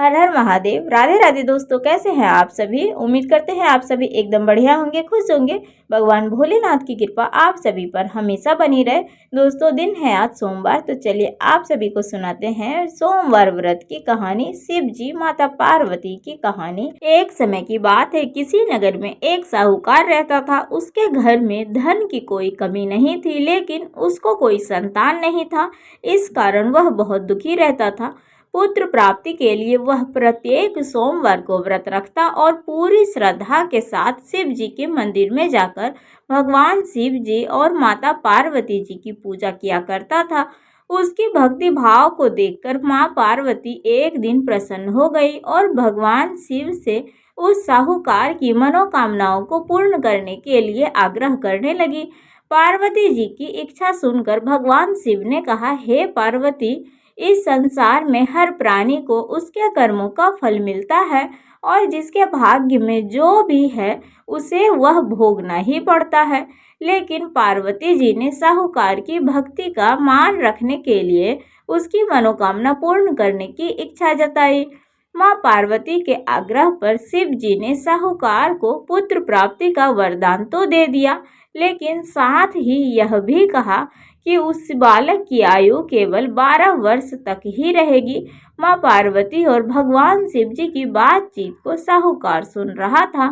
हर हर महादेव। राधे राधे दोस्तों, कैसे हैं आप सभी। उम्मीद करते हैं आप सभी एकदम बढ़िया होंगे, खुश होंगे। भगवान भोलेनाथ की कृपा आप सभी पर हमेशा बनी रहे। दोस्तों, दिन है आज सोमवार, तो चलिए आप सभी को सुनाते हैं सोमवार व्रत की कहानी, शिव जी माता पार्वती की कहानी। एक समय की बात है, किसी नगर में एक साहूकार रहता था। उसके घर में धन की कोई कमी नहीं थी, लेकिन उसको कोई संतान नहीं था। इस कारण वह बहुत दुखी रहता था। पुत्र प्राप्ति के लिए वह प्रत्येक सोमवार को व्रत रखता और पूरी श्रद्धा के साथ शिव जी के मंदिर में जाकर भगवान शिव जी और माता पार्वती जी की पूजा किया करता था। उसकी भक्ति भाव को देखकर मां पार्वती एक दिन प्रसन्न हो गई और भगवान शिव से उस साहूकार की मनोकामनाओं को पूर्ण करने के लिए आग्रह करने लगी। पार्वती जी की इच्छा सुनकर भगवान शिव ने कहा, हे पार्वती, इस संसार में हर प्राणी को उसके कर्मों का फल मिलता है और जिसके भाग्य में जो भी है उसे वह भोगना ही पड़ता है। लेकिन पार्वती जी ने साहूकार की भक्ति का मान रखने के लिए उसकी मनोकामना पूर्ण करने की इच्छा जताई। मां पार्वती के आग्रह पर शिव जी ने साहूकार को पुत्र प्राप्ति का वरदान तो दे दिया, लेकिन साथ ही यह भी कहा कि उस बालक की आयु केवल 12 वर्ष तक ही रहेगी। मां पार्वती और भगवान शिव जी की बातचीत को साहूकार सुन रहा था।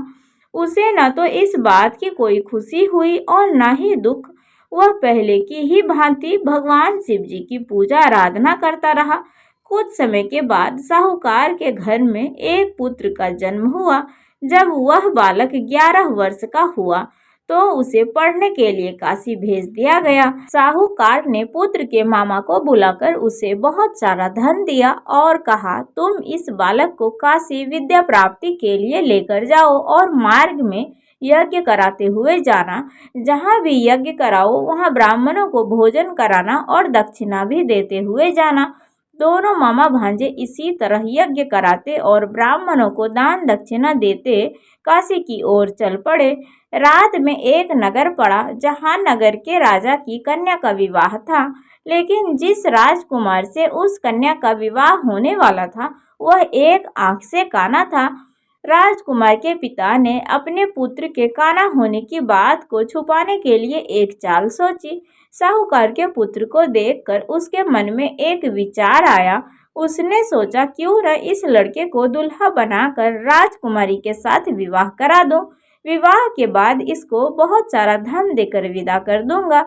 उसे न तो इस बात की कोई खुशी हुई और न ही दुख। वह पहले की ही भांति भगवान शिव जी की पूजा आराधना करता रहा। कुछ समय के बाद साहूकार के घर में एक पुत्र का जन्म हुआ। जब वह बालक 11 वर्ष का हुआ तो उसे पढ़ने के लिए काशी भेज दिया गया। साहूकार ने पुत्र के मामा को बुलाकर उसे बहुत सारा धन दिया और कहा, तुम इस बालक को काशी विद्या प्राप्ति के लिए लेकर जाओ और मार्ग में यज्ञ कराते हुए जाना। जहाँ भी यज्ञ कराओ वहाँ ब्राह्मणों को भोजन कराना और दक्षिणा भी देते हुए जाना। दोनों मामा भांजे इसी तरह यज्ञ कराते और ब्राह्मणों को दान दक्षिणा देते काशी की ओर चल पड़े। रात में एक नगर पड़ा जहां नगर के राजा की कन्या का विवाह था, लेकिन जिस राजकुमार से उस कन्या का विवाह होने वाला था वह एक आंख से काना था। राजकुमार के पिता ने अपने पुत्र के काना होने की बात को छुपाने के लिए एक चाल सोची। साहूकार के पुत्र को देखकर उसके मन में एक विचार आया। उसने सोचा, क्यों न इस लड़के को दुल्हा बनाकर राजकुमारी के साथ विवाह करा दूं। विवाह के बाद इसको बहुत सारा धन देकर विदा कर दूंगा।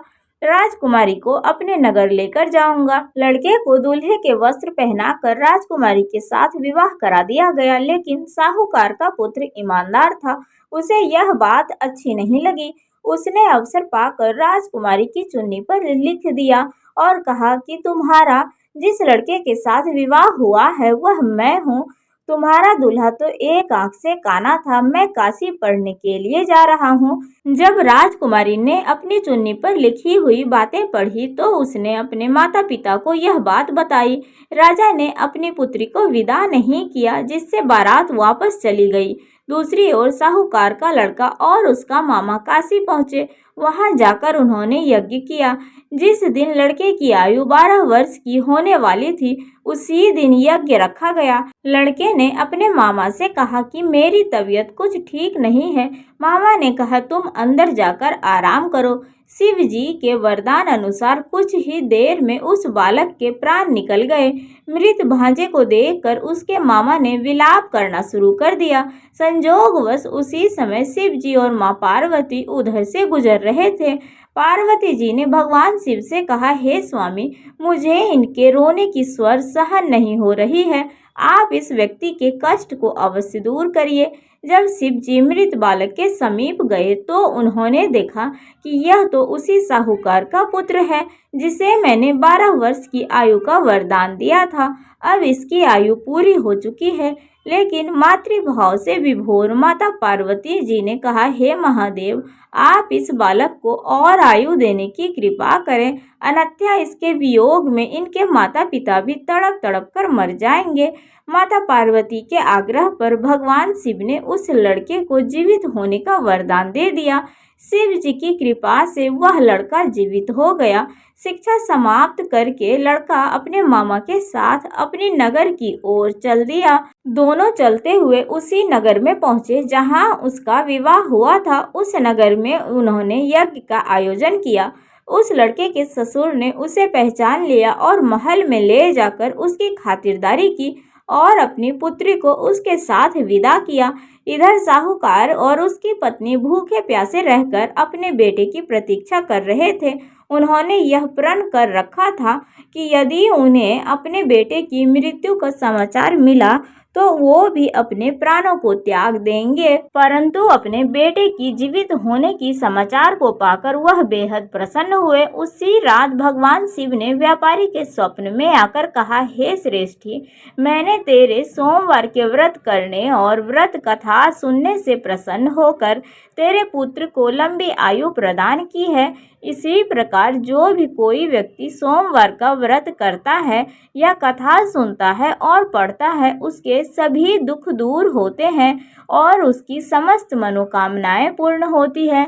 राजकुमारी को अपने नगर लेकर जाऊंगा। लड़के को दूल्हे के वस्त्र पहनाकर राजकुमारी के साथ विवाह करा दिया गया, लेकिन साहूकार का पुत्र ईमानदार था। उसे यह बात अच्छी नहीं लगी। उसने अवसर पाकर राजकुमारी की चुन्नी पर लिख दिया और कहा कि तुम्हारा जिस लड़के के साथ विवाह हुआ है वह मैं हूँ। तुम्हारा दूल्हा तो एक आंख से काना था। मैं काशी पढ़ने के लिए जा रहा हूँ। जब राजकुमारी ने अपनी चुन्नी पर लिखी हुई बातें पढ़ी तो उसने अपने माता पिता को यह बात बताई। राजा ने अपनी पुत्री को विदा नहीं किया, जिससे बारात वापस चली गई। दूसरी ओर साहूकार का लड़का और उसका मामा काशी पहुंचे। वहां जाकर उन्होंने यज्ञ किया। जिस दिन लड़के की आयु 12 वर्ष की होने वाली थी उसी दिन यज्ञ रखा गया। लड़के ने अपने मामा से कहा कि मेरी तबीयत कुछ ठीक नहीं है। मामा ने कहा, तुम अंदर जाकर आराम करो। शिव जी के वरदान अनुसार कुछ ही देर में उस बालक के प्राण निकल गए। मृत भांजे को देखकर उसके मामा ने विलाप करना शुरू कर दिया। संजोगवश उसी समय शिव जी और मां पार्वती उधर से गुजर रहे थे। पार्वती जी ने भगवान शिव से कहा, हे स्वामी, मुझे इनके रोने की स्वर सहन नहीं हो रही है। आप इस व्यक्ति के कष्ट को अवश्य दूर करिए। जब शिव जी मृत बालक के समीप गए तो उन्होंने देखा कि यह तो उसी साहूकार का पुत्र है जिसे मैंने 12 वर्ष की आयु का वरदान दिया था। अब इसकी आयु पूरी हो चुकी है। लेकिन मातृभाव से विभोर माता पार्वती जी ने कहा, हे महादेव, आप इस बालक को और आयु देने की कृपा करें, अन्यथा इसके वियोग में इनके माता पिता भी तड़प तड़प कर मर जाएंगे। माता पार्वती के आग्रह पर भगवान शिव ने उस लड़के को जीवित होने का वरदान दे दिया। शिव जी की कृपा से वह लड़का जीवित हो गया। शिक्षा समाप्त करके लड़का अपने मामा के साथ अपने नगर की ओर चल दिया। दोनों चलते हुए उसी नगर में पहुंचे जहां उसका विवाह हुआ था। उस नगर में उन्होंने यज्ञ का आयोजन किया। उस लड़के के ससुर ने उसे पहचान लिया और महल में ले जाकर उसकी खातिरदारी की और अपनी पुत्री को उसके साथ विदा किया। इधर साहूकार और उसकी पत्नी भूखे प्यासे रहकर अपने बेटे की प्रतीक्षा कर रहे थे। उन्होंने यह प्रण कर रखा था कि यदि उन्हें अपने बेटे की मृत्यु का समाचार मिला तो वो भी अपने प्राणों को त्याग देंगे। परंतु अपने बेटे की जीवित होने की समाचार को पाकर वह बेहद प्रसन्न हुए। उसी रात भगवान शिव ने व्यापारी के स्वप्न में आकर कहा, हे श्रेष्ठी, मैंने तेरे सोमवार के व्रत करने और व्रत कथा सुनने से प्रसन्न होकर तेरे पुत्र को लंबी आयु प्रदान की है। इसी प्रकार जो भी कोई व्यक्ति सोमवार का व्रत करता है या कथा सुनता है और पढ़ता है, उसके सभी दुख दूर होते हैं और उसकी समस्त मनोकामनाएं पूर्ण होती है।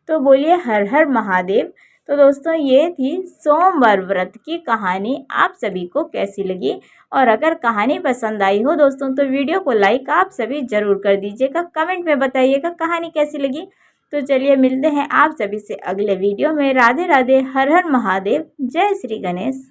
तो बोलिए हर हर महादेव। तो दोस्तों ये थी सोमवार व्रत की कहानी। आप सभी को कैसी लगी? और अगर कहानी पसंद आई हो दोस्तों तो वीडियो को लाइक आप सभी जरूर कर दीजिएगा। कमेंट में बताइएगा कहानी कैसी लगी। तो चलिए मिलते हैं आप सभी से अगले वीडियो में। राधे राधे, हर हर महादेव, जय श्री गणेश।